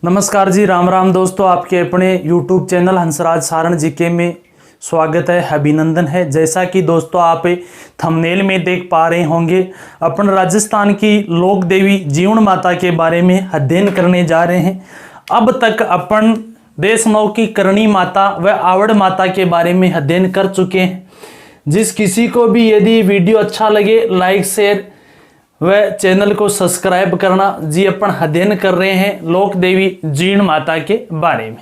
नमस्कार जी, राम राम दोस्तों। आपके अपने YouTube channel Hansraj Saran GK में स्वागत है, अभिनंदन है। जैसा कि दोस्तों आप थंबनेल में देख पा रहे होंगे, अपन राजस्थान की लोक देवी जीवन माता के बारे में अध्ययन करने जा रहे हैं। अब तक अपन देशनौ की करणी माता व आवड़ माता के बारे में अध्ययन कर चुके हैं। जिस किसी को भी यदि वीडियो अच्छा लगे, लाइक शेयर वह चैनल को सब्सक्राइब करना। जी अपन अध्ययन कर रहे हैं लोक देवी जीर्ण माता के बारे में।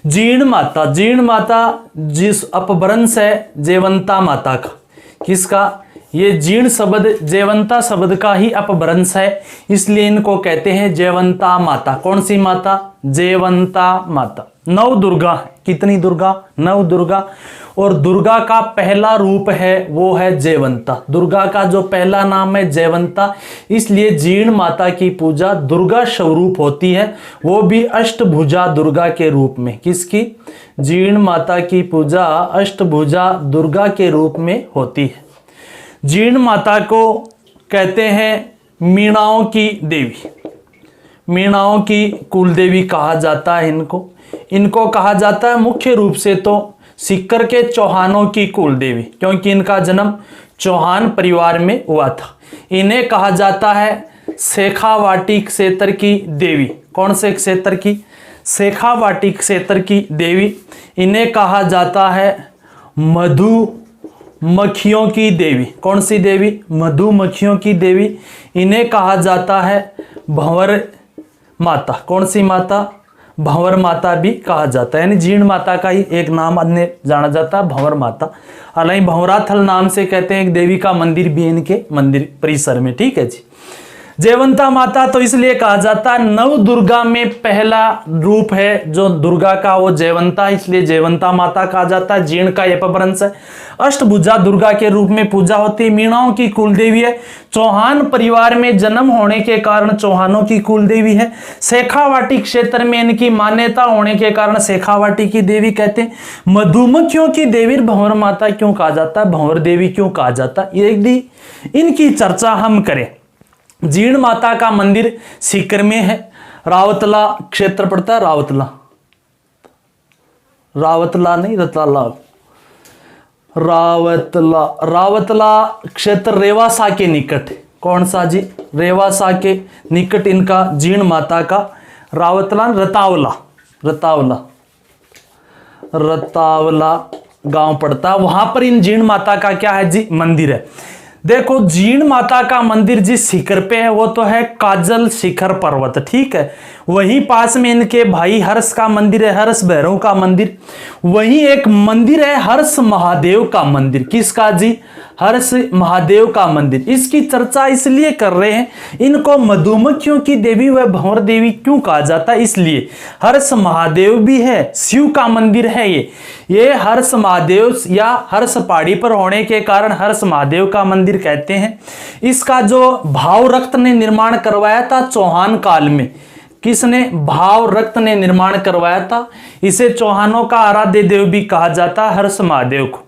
जीर्ण माता जिस अपभ्रंश है जयवंता माता का। किसका? ये जीर्ण शब्द जयवंता शब्द का ही अपभ्रंश है, इसलिए इनको कहते हैं जयवंता माता। कौन सी माता? जयवंता माता। 9 दुर्गा है। कितनी दुर्गा? 9 दुर्गा। और दुर्गा का पहला रूप है वो है जयवंता। दुर्गा का जो पहला नाम है जयवंता, इसलिए जीर्ण माता की पूजा दुर्गा स्वरूप होती है, वो भी अष्टभुजा दुर्गा के रूप में। किसकी? जीर्ण माता की पूजा अष्टभुजा दुर्गा के रूप में होती है। जीर्ण माता को कहते हैं मीणाओं की देवी। मीणाओं की कुल देवी कहा जाता है इनको कहा जाता है मुख्य रूप से तो सीकर के चौहानों की कुल देवी, क्योंकि इनका जन्म चौहान परिवार में हुआ था। इन्हें कहा जाता है शेखावाटी क्षेत्र की देवी। कौन से क्षेत्र की? शेखावाटी क्षेत्र की देवी। इन्हें कहा जाता है मधुमक्खियों की देवी। कौन सी देवी? मधुमक्खियों की देवी। इन्हें कहा जाता है भंवर माता। कौन सी माता? भंवर माता भी कहा जाता है, यानी जीर्ण माता का ही एक नाम अन्य जाना जाता है भंवर माता। हालांकि भंवराथल नाम से कहते हैं एक देवी का मंदिर भी इनके मंदिर परिसर में। ठीक है जी। जयवंता माता तो इसलिए कहा जाता है 9 दुर्गा में पहला रूप है जो दुर्गा का, वो जयवंता, इसलिए जयवंता माता कहा जाता है। जीर्ण का यह अपभ्रंश है। अष्टभुजा दुर्गा के रूप में पूजा होती है। मीणाओं की कुल देवी है। चौहान परिवार में जन्म होने के कारण चौहानों की कुल देवी है। शेखावाटी क्षेत्र में इनकी मान्यता होने के कारण शेखावाटी की देवी कहते हैं। मधुमक्खियों की देवी भंवर माता क्यों कहा जाता है, भंवर देवी क्यों कहा जाता है, यदि इनकी चर्चा हम करें। जीर्ण माता का मंदिर सीकर में है। रावतला क्षेत्र पड़ता है। रावतला नहीं, रावतला क्षेत्र रेवासा के निकट। कौन सा जी? रेवासा के निकट इनका जीर्ण माता का रावतला रतावला गांव पड़ता है। वहां पर इन जीर्ण माता का क्या है जी? मंदिर है। देखो, जीर्ण माता का मंदिर जिस शिखर पे है वो तो है काजल शिखर पर्वत। ठीक है। वहीं पास में इनके भाई हर्ष का मंदिर है, हर्ष भैरव का मंदिर। वहीं एक मंदिर है हर्ष महादेव का मंदिर। किसका जी? हर्ष महादेव का मंदिर। इसकी चर्चा इसलिए कर रहे हैं, इनको मधुमक्खियों की देवी व भंवर देवी क्यों कहा जाता है, इसलिए। हर्ष महादेव भी है, शिव का मंदिर है ये हर्ष महादेव या हर्ष पहाड़ी पर होने के कारण हर्ष महादेव का मंदिर कहते हैं। इसका जो भाव रक्त ने निर्माण करवाया था चौहान काल में। किसने? भाव रक्त ने निर्माण करवाया था। इसे चौहानों का आराध्य देव भी कहा जाता है, हर्ष महादेव को।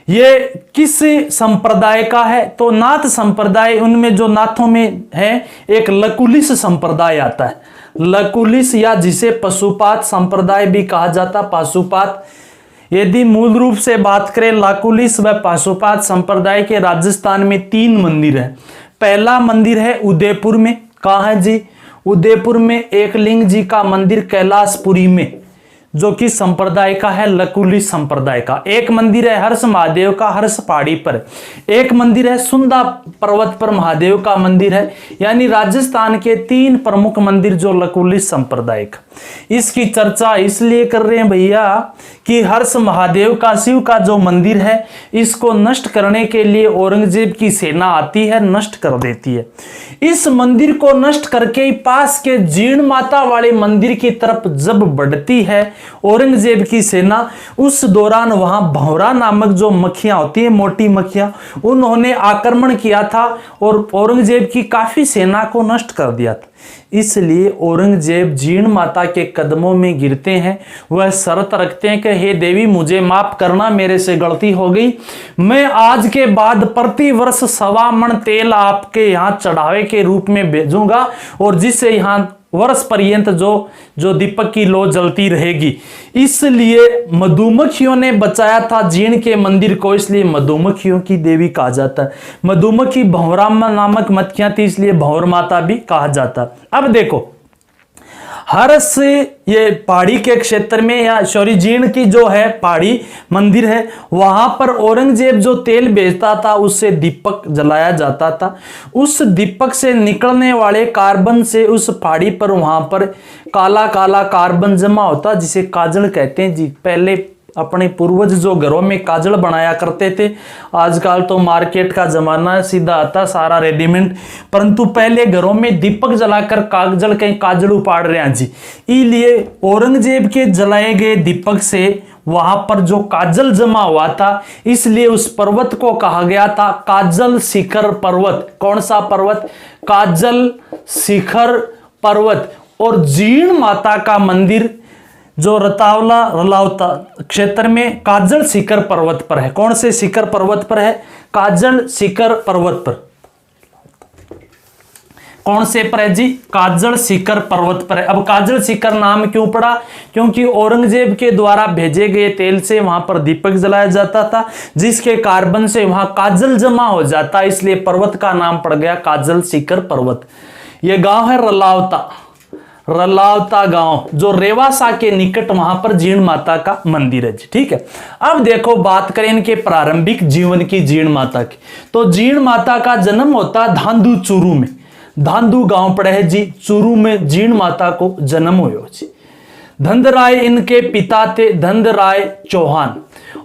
ये किस संप्रदाय का है? तो नाथ संप्रदाय। उनमें जो नाथों में है एक लकुलिस संप्रदाय आता है। लकुलिस या जिसे पशुपात संप्रदाय भी कहा जाता। पाशुपात, यदि मूल रूप से बात करें लकुलिस व पाशुपात संप्रदाय के राजस्थान में 3 मंदिर है। पहला मंदिर है उदयपुर में। कहाँ है जी? उदयपुर में एकलिंग जी का मंदिर कैलाशपुरी में, जो कि संप्रदाय का है लकुलिस संप्रदाय का। एक मंदिर है हर्ष महादेव का हर्ष पहाड़ी पर। एक मंदिर है सुंदा पर्वत पर महादेव का मंदिर है। यानी राजस्थान के 3 प्रमुख मंदिर जो लकुलिस संप्रदाय का। इसकी चर्चा इसलिए कर रहे हैं भैया कि हर्ष महादेव का शिव का जो मंदिर है, इसको नष्ट करने के लिए औरंगजेब की सेना आती है, नष्ट कर देती है। इस मंदिर को नष्ट करके पास के जीर्ण माता वाले मंदिर की तरफ जब बढ़ती है औरंगजेब की सेना, उस दौरान वहां भंवरा नामक जो मक्खियां होती है, मोटी मक्खियां, उन्होंने आक्रमण किया था और औरंगजेब की काफी सेना को नष्ट कर दिया था। इसलिए औरंगजेब जीर्ण माता के कदमों में गिरते हैं। वह शर्त रखते हैं कि हे देवी मुझे माफ करना, मेरे से गलती हो गई। मैं आज के बाद प्रति वर्ष 1.25 मन तेल आपके यहाँ चढ़ावे के रूप में भेजूंगा और जिससे यहाँ वर्ष पर्यंत जो दीपक की लौ जलती रहेगी। इसलिए मधुमक्खियों ने बचाया था जीण के मंदिर को, इसलिए मधुमक्खियों की देवी कहा जाता है। मधुमक्खी भंवरा नामक मक्खियां थी, इसलिए भंवर माता भी कहा जाता है। अब देखो हर्ष ये पहाड़ी के क्षेत्र में या सॉरी जीण की जो है पहाड़ी मंदिर है, वहां पर औरंगजेब जो तेल बेचता था उससे दीपक जलाया जाता था। उस दीपक से निकलने वाले कार्बन से उस पहाड़ी पर वहां पर काला काला कार्बन जमा होता, जिसे काजल कहते हैं जी। पहले अपने पूर्वज जो घरों में काजल बनाया करते थे, आजकल तो मार्केट का जमाना है, सीधा आता सारा रेडीमेड, परंतु पहले घरों में दीपक जलाकर काजल कहीं काजल उपाड़ रहे हैं जी। इसलिए औरंगजेब के जलाए गए दीपक से वहां पर जो काजल जमा हुआ था, इसलिए उस पर्वत को कहा गया था काजल शिखर पर्वत। कौन सा पर्वत? काजल शिखर पर्वत। और जीण माता का मंदिर जो रलावता क्षेत्र में काजल शिखर पर्वत पर है। कौन से शिखर पर्वत पर है? काजल शिखर पर्वत पर। कौन से पर है जी? काजल शिखर पर्वत पर है। अब काजल शिखर नाम क्यों पड़ा? क्योंकि औरंगजेब के द्वारा भेजे गए तेल से वहां पर दीपक जलाया जाता था, जिसके कार्बन से वहां काजल जमा हो जाता, इसलिए पर्वत का नाम पड़ गया काजल शिखर पर्वत। यह गांव है रलावता गांव, जो रेवासा के निकट वहां पर जीण माता का मंदिर है जी। ठीक है, अब देखो बात करें इनके प्रारंभिक जीवन की जीण माता की, तो जीण माता का जन्म होता धांधु चूरू में। धांधु गांव पड़े है जी, चूरू में जीण माता को जन्म हुआ जी। धंधराय इनके पिता थे, धंधराय चौहान।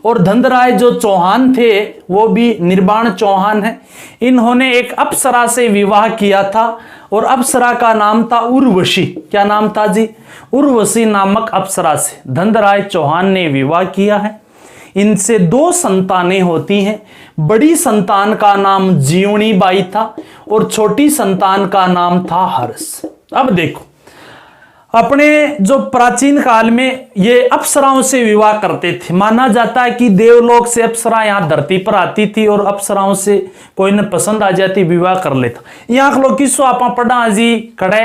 और धंधराय जो चौहान थे वो भी निर्वाण चौहान है। इन्होंने एक अप्सरा से विवाह किया था और अप्सरा का नाम था उर्वशी। क्या नाम था जी? उर्वशी नामक अप्सरा से धंधराय चौहान ने विवाह किया है। इनसे 2 संतानें होती हैं। बड़ी संतान का नाम जीवनी बाई था और छोटी संतान का नाम था हर्ष। अब देखो अपने जो प्राचीन काल में ये अप्सराओं से विवाह करते थे। माना जाता है कि देवलोक से अप्सरा यहाँ धरती पर आती थी और अप्सराओं से कोई न पसंद आ जाती, विवाह कर लेता। यहाँ लोग किस्सो आप पढ़ा जी खड़े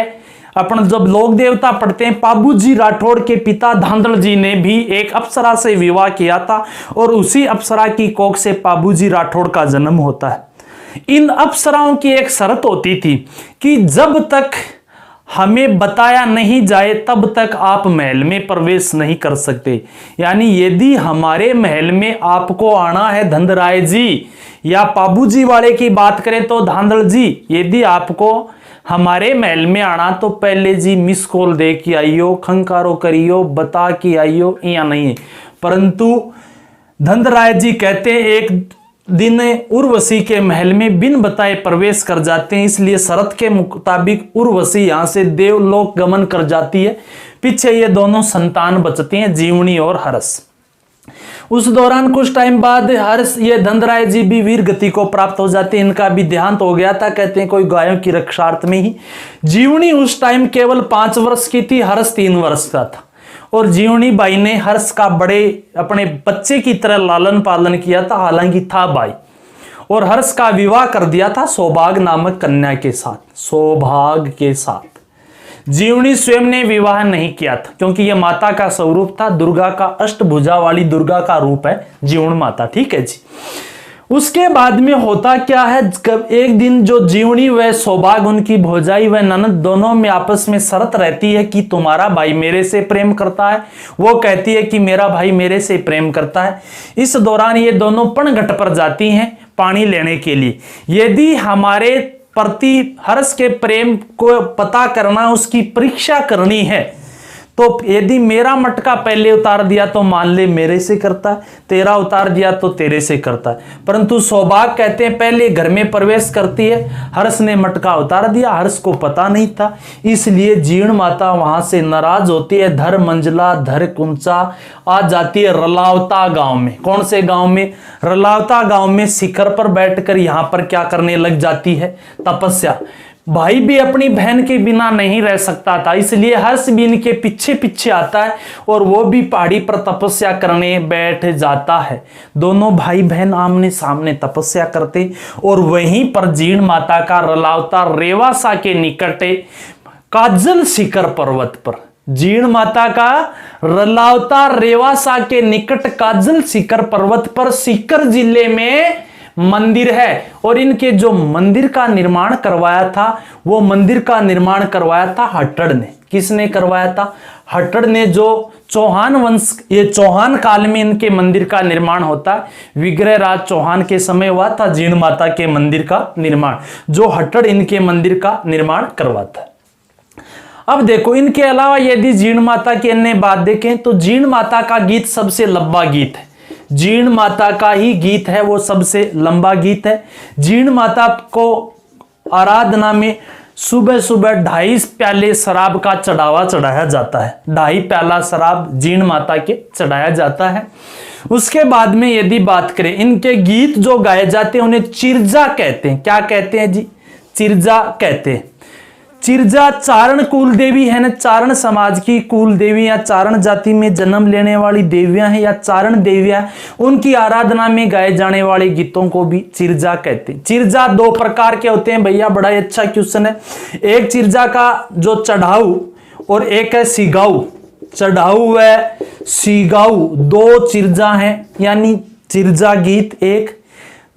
अपन जब लोक देवता पढ़ते हैं, पाबूजी राठौड़ के पिता धांधड़ जी ने भी एक अप्सरा से विवाह किया था और उसी अप्सरा की कोख से पाबूजी राठौड़ का जन्म होता है। इन अप्सराओं की एक शर्त होती थी कि जब तक हमें बताया नहीं जाए तब तक आप महल में प्रवेश नहीं कर सकते। यानी यदि हमारे महल में आपको आना है धंधराय जी या पाबूजी वाले की बात करें तो धांधड़ जी, यदि आपको हमारे महल में आना तो पहले जी मिस कॉल दे के आइयो, खंकारो करियो, बता के आइयो, या नहीं। परंतु धंधराय जी कहते एक दिन उर्वशी के महल में बिन बताए प्रवेश कर जाते हैं, इसलिए शरत के मुताबिक उर्वशी यहां से देवलोक गमन कर जाती है। पीछे ये दोनों संतान बचते हैं, जीवनी और हर्ष। उस दौरान कुछ टाइम बाद हर्ष ये धंधराय जी भी वीर गति को प्राप्त हो जाते हैं। इनका भी देहांत हो गया था, कहते हैं कोई गायों की रक्षार्थ में ही। जीवनी उस टाइम केवल 5 वर्ष की थी, हर्ष 3 वर्ष का था। और जीवनी बाई ने हर्ष का बड़े अपने बच्चे की तरह लालन पालन किया था, हालांकि था बाई। और हर्ष का विवाह कर दिया था सौभाग नामक कन्या के साथ, सौभाग के साथ। जीवनी स्वयं ने विवाह नहीं किया था क्योंकि यह माता का स्वरूप था, दुर्गा का, अष्टभुजा वाली दुर्गा का रूप है जीवण माता। ठीक है जी। उसके बाद में होता क्या है, एक दिन जो जीवनी व सौभाग उनकी भौजाई व ननद दोनों में आपस में शर्त रहती है कि तुम्हारा भाई मेरे से प्रेम करता है, वो कहती है कि मेरा भाई मेरे से प्रेम करता है। इस दौरान ये दोनों पणघट पर जाती हैं पानी लेने के लिए। यदि हमारे प्रति हर्ष के प्रेम को पता करना, उसकी परीक्षा करनी है, तो यदि मेरा मटका पहले उतार दिया तो मान ले मेरे से करता है, तेरा उतार दिया तो तेरे से करता है। परंतु सौभाग्य कहते हैं पहले घर में प्रवेश करती है, हर्ष ने मटका उतार दिया, हर्ष को पता नहीं था, इसलिए जीर्ण माता वहां से नाराज होती है। धर मंजला धर कुंचा आ जाती है रलावता गांव में। कौन से गांव में? रलावता गांव में शिखर पर बैठकर यहां पर क्या करने लग जाती है? तपस्या। भाई भी अपनी बहन के बिना नहीं रह सकता था, इसलिए हर्ष भी इनके पीछे पीछे आता है और वो भी पहाड़ी पर तपस्या करने बैठ जाता है। दोनों भाई बहन आमने सामने तपस्या करते और वहीं पर जीर्ण माता का रलावता रेवासा के निकट काजल शिखर पर्वत पर। जीण माता का रलावता रेवासा के निकट काजल शिखर पर्वत पर सीकर जिले में मंदिर है। और इनके जो मंदिर का निर्माण करवाया था, वो मंदिर का निर्माण करवाया था हट्टड़ ने। किसने करवाया था? हट्टड़ ने। जो चौहान वंश, ये चौहान काल में इनके मंदिर का निर्माण होता है। विग्रह राज चौहान के समय हुआ था जीण माता के मंदिर का निर्माण, जो हट्टड़ इनके मंदिर का निर्माण करवाता है। अब देखो, इनके अलावा यदि जीण माता की अन्य बात देखें तो जीण माता का गीत सबसे लंबा गीत है। जीण माता का ही गीत है वो सबसे लंबा गीत है। जीण माता को आराधना में सुबह सुबह 2.5 प्याले शराब का चढ़ावा चढ़ाया जाता है। 2.5 प्याला शराब जीण माता के चढ़ाया जाता है। उसके बाद में यदि बात करें, इनके गीत जो गाए जाते हैं उन्हें चिरजा कहते हैं। क्या कहते हैं जी? चिरजा कहते हैं। चिरजा चारण कुल देवी है ना, चारण समाज की कुल देवी या चारण जाति में जन्म लेने वाली देवियां हैं या चारण देवियां, उनकी आराधना में गाए जाने वाले गीतों को भी चिरजा कहते हैं। चिरजा 2 प्रकार के होते हैं भैया, बड़ा ही अच्छा क्वेश्चन है। एक चिरजा का जो चढ़ाऊ और एक है सिगाऊ। चढ़ाऊ व सिगाऊ 2 चिरजा हैं, यानी चिरजा गीत एक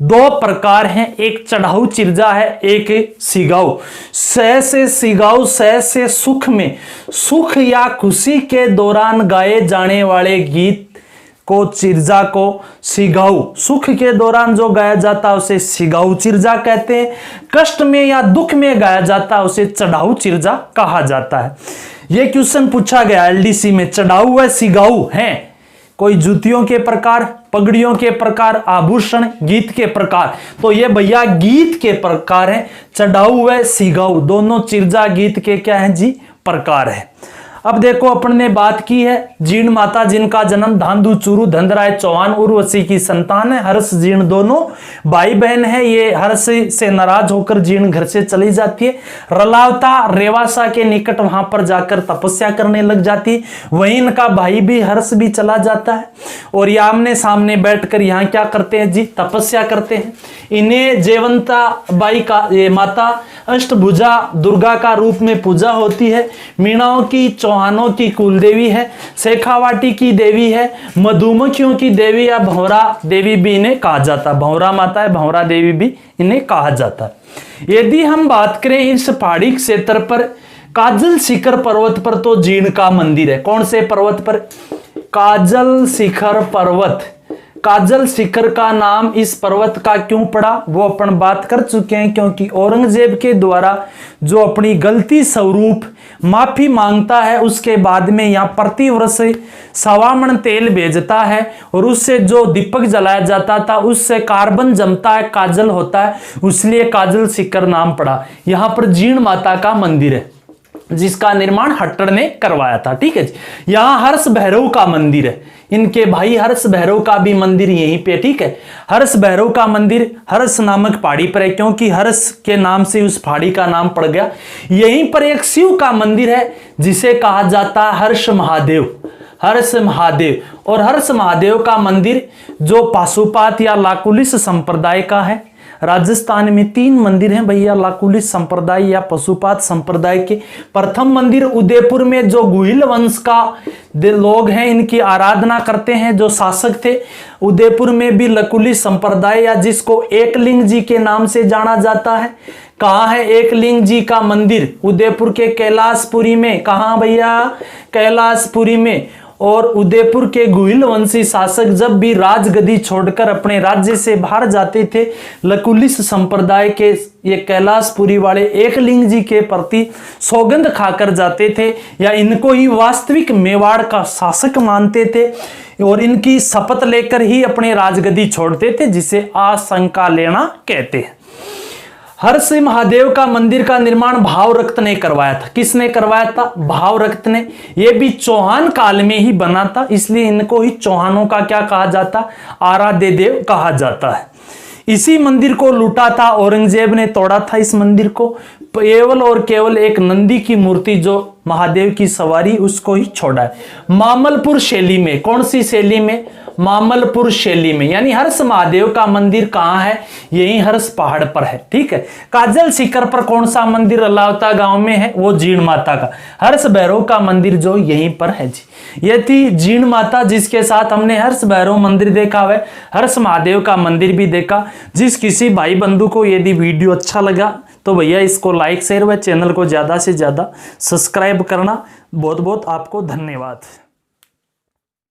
2 प्रकार हैं। एक चढ़ाऊ चिरजा है, एक सिगाऊ। सह से सिगाऊ, सह से सुख में, सुख या खुशी के दौरान गाए जाने वाले गीत को चिरजा को सिगाऊ, सुख के दौरान जो गाया जाता है उसे सिगाऊ चिरजा कहते हैं। कष्ट में या दुख में गाया जाता है उसे चढ़ाऊ चिरजा कहा जाता है। यह क्वेश्चन पूछा गया एलडीसी में, चढ़ाऊ व सिगाऊ हैं कोई जूतियों के प्रकार, पगड़ियों के प्रकार, आभूषण, गीत के प्रकार। तो ये भैया गीत के प्रकार हैं। चढ़ाऊ व सिगाऊ दोनों चिरजा गीत के क्या हैं जी? प्रकार है। अब देखो, अपन ने बात की है जीण माता जिनका जन्म धांधु चूरू धंधराय चौहान उर्वशी की संतान है। हर्ष जीण दोनों भाई बहन है। ये हर्ष से नाराज होकर जीण घर से चली जाती है। रलावता रेवासा के निकट वहां पर जाकर तपस्या करने लग जाती है। वहीं इनका भाई भी हर्ष भी चला जाता है और ये आमने सामने बैठकर यहाँ क्या करते हैं जी? तपस्या करते हैं। इन्हें जयवंता बाई का ये माता अष्टभुजा दुर्गा का रूप में पूजा होती है। मीणाओं की, चौहानों की कुलदेवी है। शेखावाटी की देवी है। मधुमक्खियों की देवी या भंवरा देवी भी इन्हें कहा जाता है। भंवरा माता है, भंवरा देवी भी इन्हें कहा जाता है। यदि हम बात करें इस पहाड़ी क्षेत्र पर काजल शिखर पर्वत पर, तो जीण का मंदिर है। कौन से पर्वत पर? काजल शिखर पर्वत। काजल शिखर का नाम इस पर्वत का क्यों पड़ा वो अपन बात कर चुके हैं, क्योंकि औरंगजेब के द्वारा जो अपनी गलती स्वरूप माफी मांगता है, उसके बाद में यहाँ प्रतिवर्ष 1.25 मन तेल भेजता है और उससे जो दीपक जलाया जाता था उससे कार्बन जमता है, काजल होता है, इसलिए काजल शिखर नाम पड़ा। यहाँ पर जीण माता का मंदिर है जिसका निर्माण हट्टड़ ने करवाया था। ठीक है जी। यहाँ हर्ष भैरव का मंदिर है। इनके भाई हर्ष भैरव का भी मंदिर यहीं पे। ठीक है। हर्ष भैरव का मंदिर हर्ष नामक पहाड़ी पर है, क्योंकि हर्ष के नाम से उस पहाड़ी का नाम पड़ गया। यहीं पर एक शिव का मंदिर है जिसे कहा जाता है हर्ष महादेव। हर्ष महादेव। और हर्ष महादेव का मंदिर जो पाशुपात या लाकुलिस संप्रदाय का है। राजस्थान में 3 मंदिर हैं भैया लाकुलिस संप्रदाय या पशुपात संप्रदाय के। प्रथम मंदिर उदयपुर में जो गुहिल वंश का लोग हैं, इनकी आराधना करते हैं, जो शासक थे। उदयपुर में भी लकुलिस संप्रदाय या जिसको एकलिंग जी के नाम से जाना जाता है। कहाँ है एकलिंग जी का मंदिर? उदयपुर के कैलाशपुरी में। कहाँ भैया? कैलाशपुरी में। और उदयपुर के गुहिल वंशी शासक जब भी राजगद्दी छोड़कर अपने राज्य से बाहर जाते थे, लकुलिस संप्रदाय के ये कैलाशपुरी वाले एकलिंग जी के प्रति सौगंध खाकर जाते थे या इनको ही वास्तविक मेवाड़ का शासक मानते थे और इनकी शपथ लेकर ही अपने राजगद्दी छोड़ते थे, जिसे आशंका लेना कहते हैं। हर्ष महादेव का मंदिर का निर्माण भावरक्त ने करवाया था। किसने करवाया था? भावरक्त ने। यह भी चौहान काल में ही बना था, इसलिए इनको ही चौहानों का क्या कहा जाता? आराध्य देव कहा जाता है। इसी मंदिर को लूटा था औरंगजेब ने, तोड़ा था इस मंदिर को। केवल और केवल एक नंदी की मूर्ति जो महादेव की सवारी उसको ही छोड़ा है। मामलपुर शैली में, कौन सी शैली में? मामलपुर शैली में, यानी हर्ष महादेव का मंदिर कहां है? यही हर्ष पहाड़ पर है। ठीक है। काजल शिखर पर कौन सा मंदिर अलावता गांव में है? वो जीण माता का। हर्ष भैरव का मंदिर जो यहीं पर है जी। ये थी जीण माता, जिसके साथ हमने हर्ष भैरव मंदिर देखा हुआ है, हर्ष महादेव का मंदिर भी देखा। जिस किसी भाई बंधु को यदि वीडियो अच्छा लगा तो भैया इसको लाइक शेयर व चैनल को ज्यादा से ज्यादा सब्सक्राइब करना। बहुत बहुत आपको धन्यवाद।